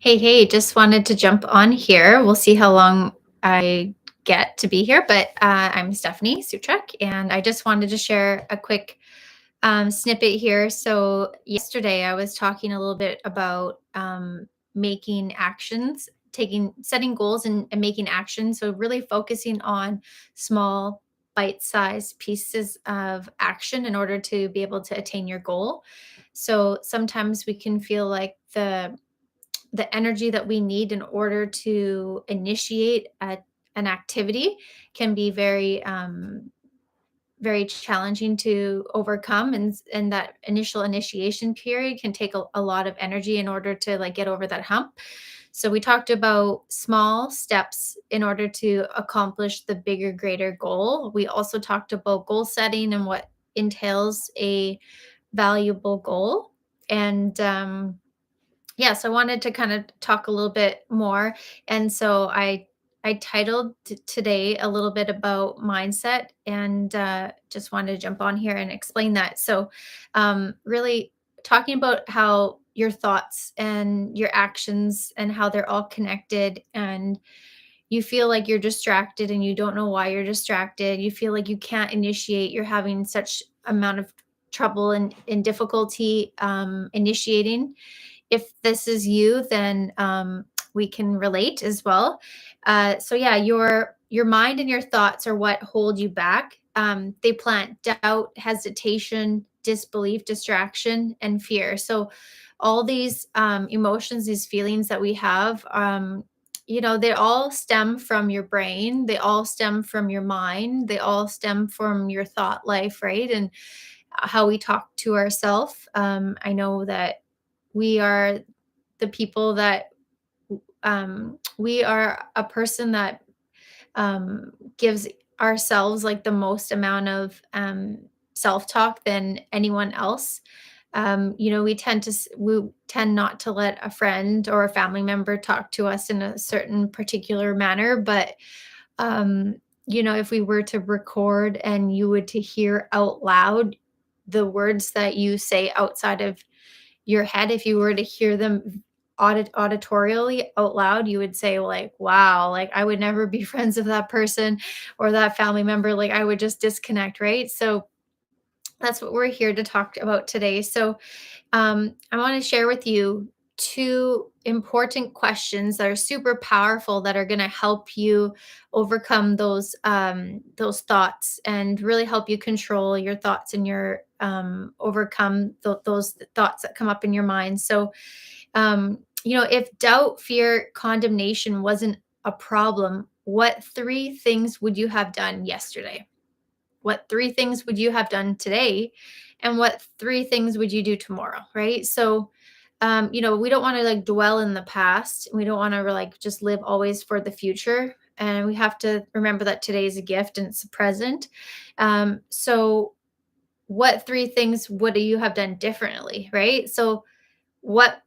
Hey, just wanted to jump on here. We'll see how long I get to be here, but I'm Stephanie Suchek, and I just wanted to share a quick snippet here. So, yesterday I was talking a little bit about making actions, setting goals and making actions. So, really focusing on small, bite sized pieces of action in order to be able to attain your goal. So, sometimes we can feel like the energy that we need in order to initiate an activity can be very challenging to overcome, and that initial initiation period can take a lot of energy in order to like get over that hump. So we talked about small steps in order to accomplish the bigger greater goal. We also talked about goal setting and what entails a valuable goal. And yeah, so I wanted to kind of talk a little bit more. And so I titled today a little bit about mindset, and just wanted to jump on here and explain that. So, really talking about how your thoughts and your actions and how they're all connected, and you feel like you're distracted and you don't know why you're distracted. You feel like you can't initiate. You're having such amount of trouble and difficulty initiating. If this is you, then we can relate as well. So yeah, your mind and your thoughts are what hold you back. They plant doubt, hesitation, disbelief, distraction, and fear. So all these emotions, these feelings that we have, they all stem from your brain. They all stem from your mind. They all stem from your thought life, right? And how we talk to ourselves. I know that we are the people that we are a person that gives ourselves like the most amount of self-talk than anyone else. We tend not to let a friend or a family member talk to us in a certain particular manner, but if we were to record and you would to hear out loud the words that you say outside of your head, if you were to hear them auditorially out loud, you would say like, wow, like I would never be friends with that person or that family member. Like I would just disconnect, right? So that's what we're here to talk about today. So I want to share with you two important questions that are super powerful that are going to help you overcome those thoughts and really help you control your thoughts and your overcome those thoughts that come up in your mind. So, if doubt, fear, condemnation wasn't a problem, what three things would you have done yesterday? What three things would you have done today? And what three things would you do tomorrow? Right. So, we don't want to like dwell in the past. We don't want to like just live always for the future. And we have to remember that today is a gift and it's a present. So, what three things would you have done differently? Right. So, what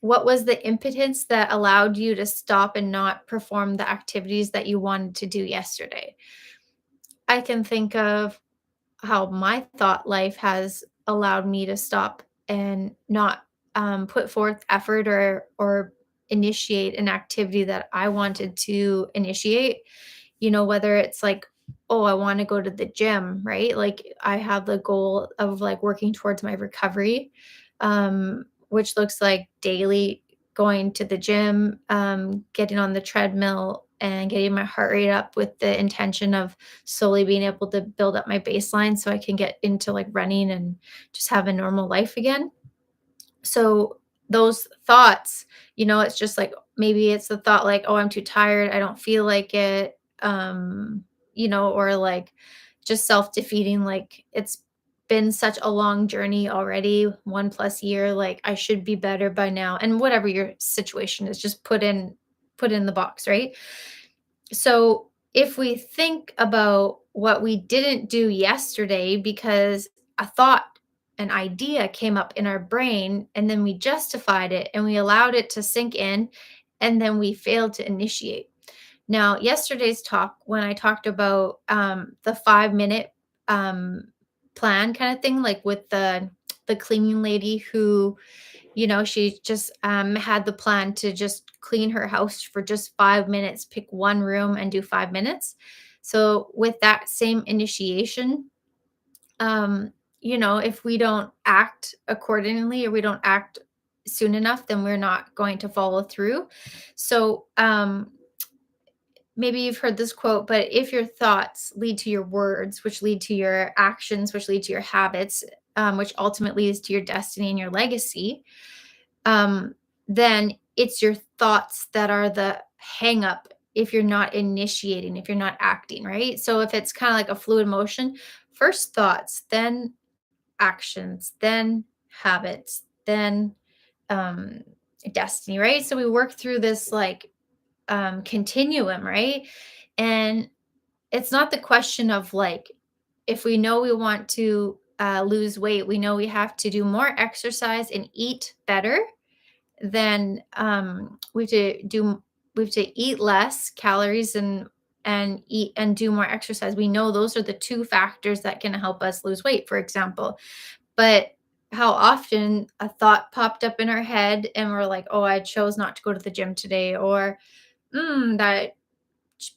what was the impotence that allowed you to stop and not perform the activities that you wanted to do yesterday? I can think of how my thought life has allowed me to stop and not put forth effort or initiate an activity that I wanted to initiate. Whether it's like, oh, I want to go to the gym, right? Like I have the goal of like working towards my recovery, which looks like daily going to the gym, getting on the treadmill and getting my heart rate up with the intention of slowly being able to build up my baseline so I can get into like running and just have a normal life again. So those thoughts, it's just like maybe it's the thought like, oh, I'm too tired, I don't feel like it, or like just self-defeating, like it's been such a long journey already, 1 plus year, like I should be better by now. And whatever your situation is, just put in the box, right? So if we think about what we didn't do yesterday because a thought, an idea came up in our brain, and then we justified it and we allowed it to sink in, and then we failed to initiate. Now, yesterday's talk, when I talked about the 5 minute um, plan kind of thing, like with the the cleaning lady who, she just had the plan to just clean her house for just 5 minutes, pick one room and do 5 minutes. So with that same initiation, um, if we don't act accordingly or we don't act soon enough, then we're not going to follow through. So maybe you've heard this quote, but if your thoughts lead to your words, which lead to your actions, which lead to your habits, which ultimately leads to your destiny and your legacy, um, then it's your thoughts that are the hang up if you're not initiating, if you're not acting, right? So if it's kind of like a fluid motion, first thoughts, then actions, then habits, then um, destiny, right? So we work through this like continuum, right? And it's not the question of like, if we know we want to lose weight, we know we have to do more exercise and eat better, then we have to eat less calories and eat and do more exercise. We know those are the two factors that can help us lose weight, for example. But how often a thought popped up in our head and we're like, "Oh, I chose not to go to the gym today," or that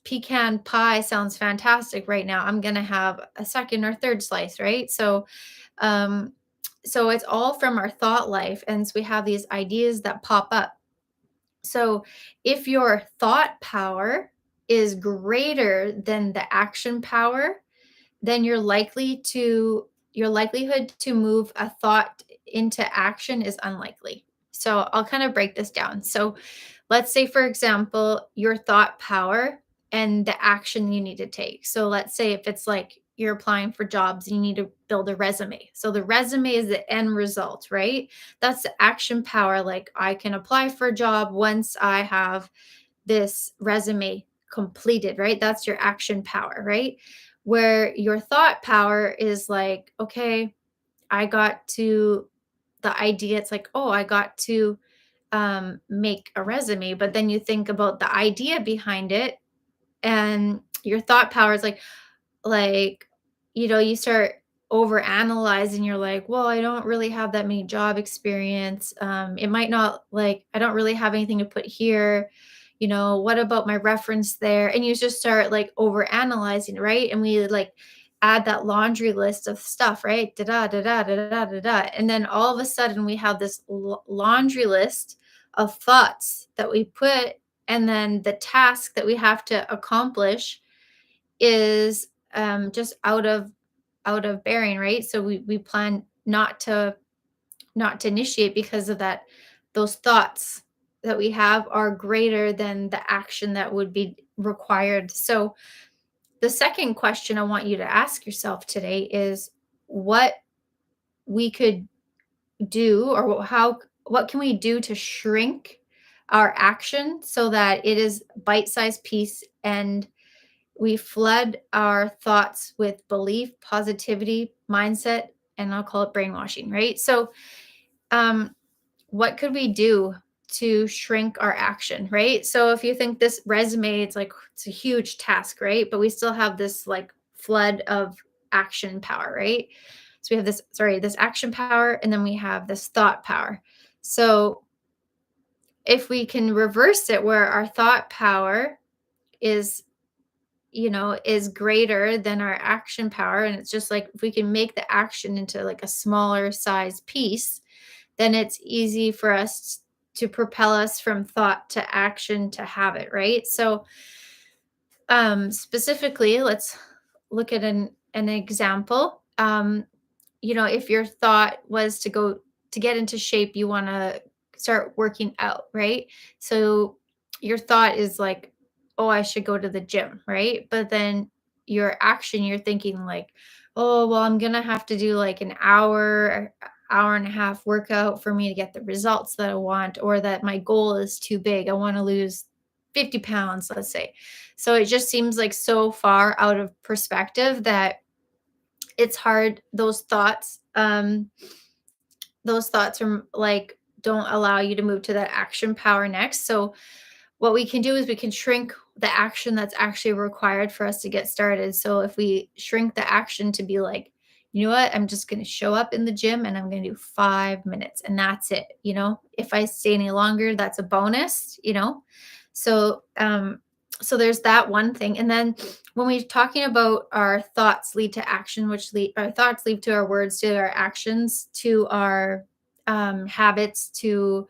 pecan pie sounds fantastic right now. I'm gonna have a second or third slice, right?" Um, so it's all from our thought life, and so we have these ideas that pop up. So if your thought power is greater than the action power, then your likelihood to move a thought into action is unlikely. So I'll kind of break this down. So let's say, for example, your thought power and the action you need to take. So let's say if it's like you're applying for jobs and you need to build a resume. So the resume is the end result, right? That's the action power. Like I can apply for a job once I have this resume completed, right? That's your action power, right? Where your thought power is like, okay, I got to the idea. It's like, oh, I got to make a resume. But then you think about the idea behind it, and your thought power is like, you start over analyzing. You're like, well, I don't really have that many job experience. It might not, like, I don't really have anything to put here. What about my reference there? And you just start like over analyzing, right? And we like add that laundry list of stuff, right? Da da da da da da da da. And then all of a sudden we have this laundry list of thoughts that we put, and then the task that we have to accomplish is just out of bearing, right? So we plan not to initiate because of that. Those thoughts that we have are greater than the action that would be required. So the second question I want you to ask yourself today is what we could do, or what can we do to shrink our action so that it is bite-sized piece, and we flood our thoughts with belief, positivity, mindset, and I'll call it brainwashing, right? So, um, what could we do to shrink our action, right? So, if you think this resume, it's like it's a huge task, right? But we still have this like flood of action power, right? So we have this action power, and then we have this thought power. So if we can reverse it where our thought power is is greater than our action power. And it's just like if we can make the action into like a smaller size piece, then it's easy for us to propel us from thought to action to habit, right? So, specifically, let's look at an example. If your thought was to get into shape, you want to start working out, right? So your thought is like, oh, I should go to the gym, right? But then your action, you're thinking like, oh, well, I'm gonna have to do like an hour and a half workout for me to get the results that I want, or that my goal is too big. I want to lose 50 pounds, let's say. So it just seems like so far out of perspective that it's hard. Those thoughts are like don't allow you to move to that action power next. So what we can do is we can shrink the action that's actually required for us to get started. So if we shrink the action to be like you know what? I'm just going to show up in the gym and I'm going to do 5 minutes and that's it. If I stay any longer, that's a bonus. So, so there's that one thing. And then when we're talking about our thoughts lead to action, which our thoughts lead to our words, to our actions, to our habits, to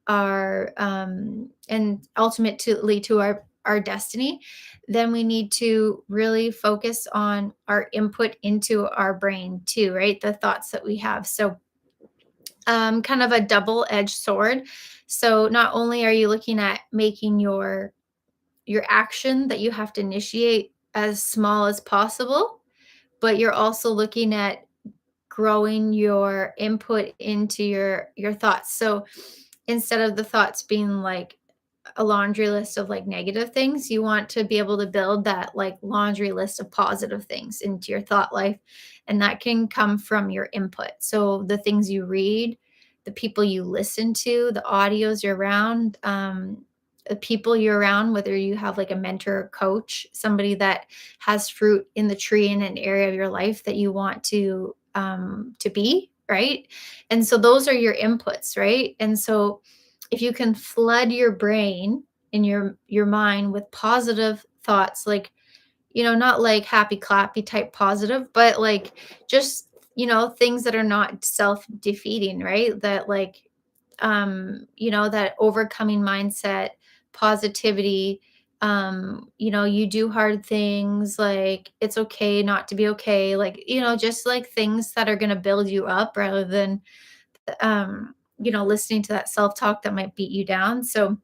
our and ultimately to our destiny, then we need to really focus on our input into our brain too, right? The thoughts that we have. So kind of a double-edged sword. So not only are you looking at making your action that you have to initiate as small as possible, but you're also looking at growing your input into your thoughts. So instead of the thoughts being like a laundry list of like negative things, you want to be able to build that like laundry list of positive things into your thought life. And that can come from your input. So the things you read, the people you listen to, the audios you're around, the people you're around, whether you have like a mentor or coach, somebody that has fruit in the tree in an area of your life that you want to be, right? And so those are your inputs, right? And so if you can flood your brain and your mind with positive thoughts, like, not like happy clappy type positive, but like just, things that are not self-defeating, right? That like that overcoming mindset, positivity, you do hard things, like it's okay not to be okay, like, just like things that are going to build you up rather than listening to that self-talk that might beat you down. So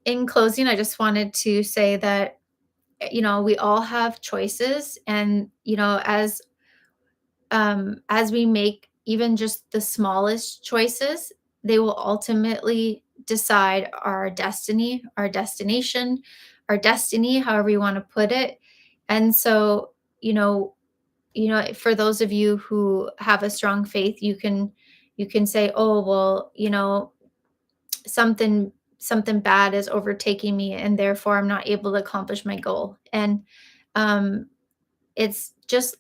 in closing, I just wanted to say that we all have choices, and as we make even just the smallest choices, they will ultimately decide our destiny, our destination, our destiny, however you want to put it. And so, you know, for those of you who have a strong faith, you can say, "Oh, well, something bad is overtaking me and therefore I'm not able to accomplish my goal." And um it's just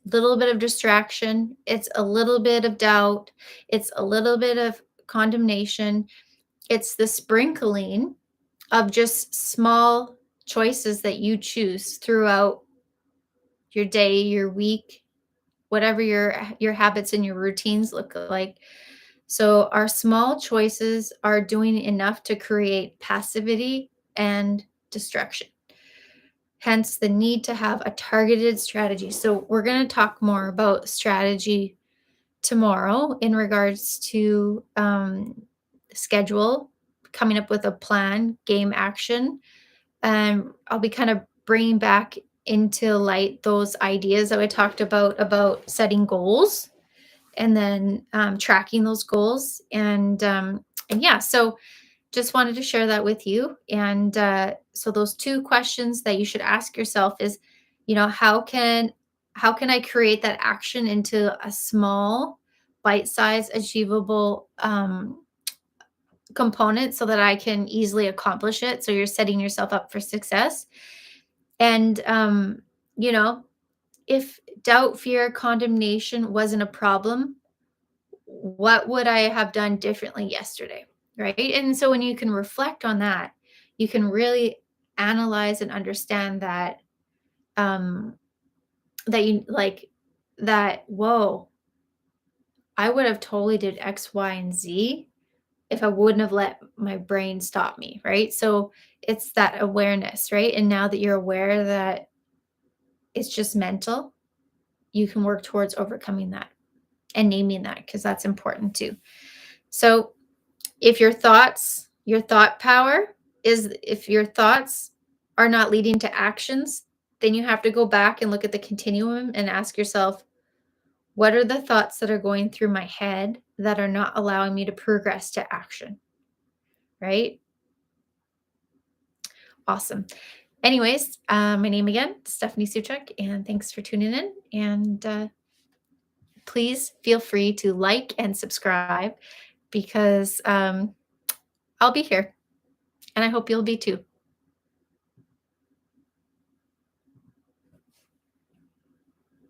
little bit of distraction, it's a little bit of doubt, it's a little bit of condemnation, it's the sprinkling of just small choices that you choose throughout your day, your week, whatever your habits and your routines look like. So our small choices are doing enough to create passivity and destruction. Hence the need to have a targeted strategy. So we're going to talk more about strategy tomorrow in regards to schedule, coming up with a plan, game action. And I'll be kind of bringing back into light those ideas that I talked about setting goals and then tracking those goals. And yeah, so just wanted to share that with you. And so those two questions that you should ask yourself is, how can I create that action into a small, bite-sized, achievable component so that I can easily accomplish it. So you're setting yourself up for success. And you know, if doubt, fear, condemnation wasn't a problem, what would I have done differently yesterday? Right. And so when you can reflect on that, you can really analyze and understand um that you like that, whoa, I would have totally did X, Y, and Z if I wouldn't have let my brain stop me. Right. So it's that awareness, right? And now that you're aware that it's just mental, you can work towards overcoming that and naming that, because that's important too. So if your thought power is, if your thoughts are not leading to actions, then you have to go back and look at the continuum and ask yourself, what are the thoughts that are going through my head that are not allowing me to progress to action? Right? Awesome. Anyways, my name again, Stephanie Suchek, and thanks for tuning in. And please feel free to like and subscribe, because I'll be here and I hope you'll be too.